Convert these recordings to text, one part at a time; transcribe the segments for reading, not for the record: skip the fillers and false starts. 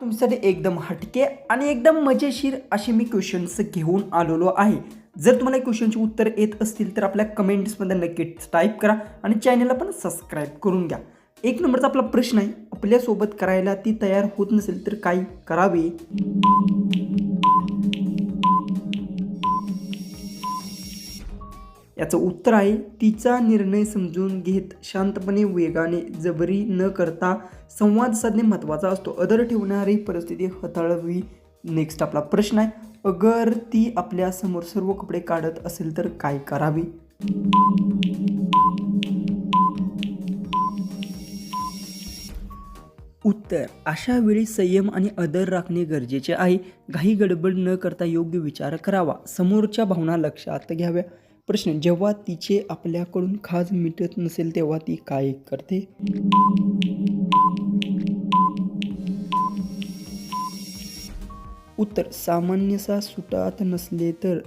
तुमच्यासाठी एकदम हटके आणि एकदम मजेशीर असे मी क्वेश्चन्स घेऊन आलेलो आहे. जर तुम्हाला क्वेश्चनची उत्तर येत असतील तर आपल्या कमेंट्समध्ये नक्कीच टाईप करा आणि चॅनलला पण सबस्क्राईब करून घ्या. एक नंबरचा आपला प्रश्न आहे, आपल्यासोबत करायला ती तयार होत नसेल तर काय करावे? याचं उत्तर आहे, तिचा निर्णय समजून घेत शांतपणे वेगाने जबरी न करता संवाद साधणे महत्त्वाचा असतो. अदर ठेवणारी परिस्थिती हाताळावी. नेक्स्ट आपला प्रश्न आहे, अगर ती आपल्या समोर सर्व कपडे काढत असेल तर काय करावे? उत्तर, अशा वेळी संयम आणि आदर राखणे गरजेचे आहे. घाई गडबड न करता योग्य विचार करावा. समोरच्या भावना लक्षात घ्याव्या. प्रश्न, जेव्हा तिचे आपल्याकडून खाज मिटत नसेल तेव्हा ती काय करते? उत्तर, सामान्यतः सुटत नसले तर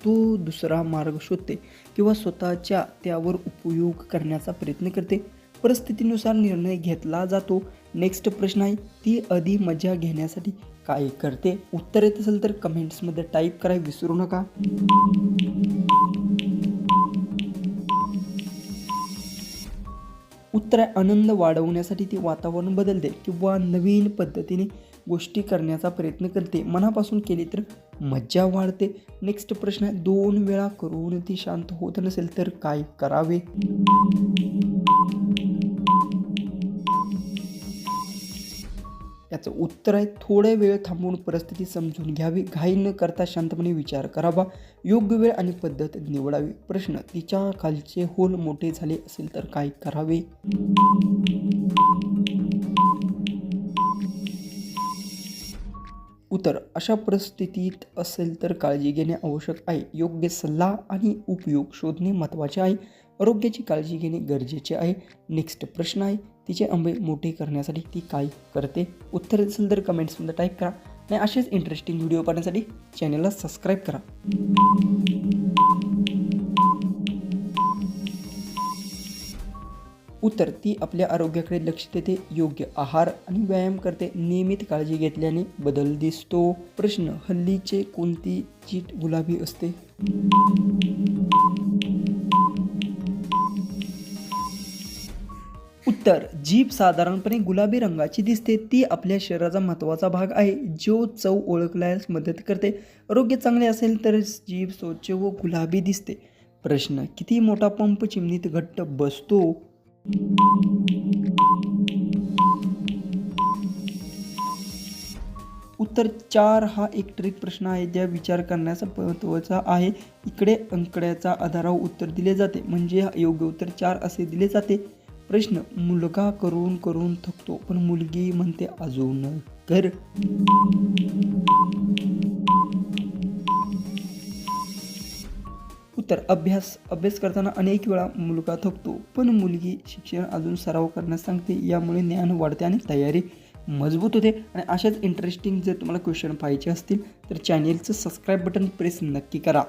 तो दुसरा मार्ग शोधते किंवा स्वतःच्या त्यावर उपयोग करण्याचा प्रयत्न करते. परिस्थितीनुसार निर्णय घेतला जातो. नेक्स्ट प्रश्न आहे, ती आधी मजा घेण्यासाठी काय करते? उत्तर येत असेल तर कमेंट्समध्ये टाईप करायला विसरू नका. उत्तर आहे, आनंद वाढवण्यासाठी ती वातावरण बदलते किंवा नवीन पद्धतीने गोष्टी करण्याचा प्रयत्न करते. मनापासून केली तर मज्जा वाढते. नेक्स्ट प्रश्न आहे, 2 वेळा करून ती शांत होत नसेल तर काय करावे? याचं उत्तर आहे, थोडा वेळ थांबवून परिस्थिती समजून घ्यावी. घाई न करता शांतपणे विचार करावा. योग्य वेळ आणि पद्धत निवडावी. प्रश्न, तिच्या खालचे होल मोठे झाले असेल तर काय करावे? उत्तर, अशा परिस्थितीत असेल तर काळजी घेणे आवश्यक आहे. योग्य सल्ला आणि उपयोग शोधणे महत्त्वाचे आहे. आरोग्याची काळजी घेणे गरजेचे आहे. नेक्स्ट प्रश्न आहे, तिचे आंबे मोठे करण्यासाठी ती काय करते? उत्तर असेल तर कमेंट्समध्ये टाईप करा आणि असेच इंटरेस्टिंग व्हिडिओ पाहण्यासाठी चॅनलला सबस्क्राईब करा. उत्तर, ती आपल्या आरोग्याकडे लक्ष देते. योग्य आहार आणि व्यायाम करते. नियमित काळजी घेतल्याने बदल दिसतो. प्रश्न, हल्लीचे कोणती चीट गुलाबी असते? उत्तर, जीभ साधारणपणे गुलाबी रंगाची दिसते. ती आपल्या शरीराचा महत्त्वाचा भाग आहे जो चव ओळखण्यास मदत करते. आरोग्य चांगले असेल तर जीभ स्वच्छ व गुलाबी दिसते. प्रश्न, किती मोठा पंप चिमणीत घट्ट बसतो? उत्तर, 4 हा एक ट्रिक प्रश्न आहे ज्या विचार करण्याचा महत्त्वाचा आहे. इकडे अंकड्याचा आधारावर उत्तर दिले जाते म्हणजे योग्य उत्तर 4 असे दिले जाते. प्रश्न, मुलगा करून करून थकतो पण मुलगी म्हणते अजून कर. उत्तर, अभ्यास करताना अनेक वेळा मुलगा थकतो पण मुलगी शिक्षण अजून सराव करण्यास सांगते. यामुळे ज्ञान वाढते आणि तयारी मजबूत होते. आणि अशाच इंटरेस्टिंग जर तुम्हाला क्वेश्चन पाहिजे असतील तर चॅनेलचं सबस्क्राईब बटन प्रेस नक्की करा.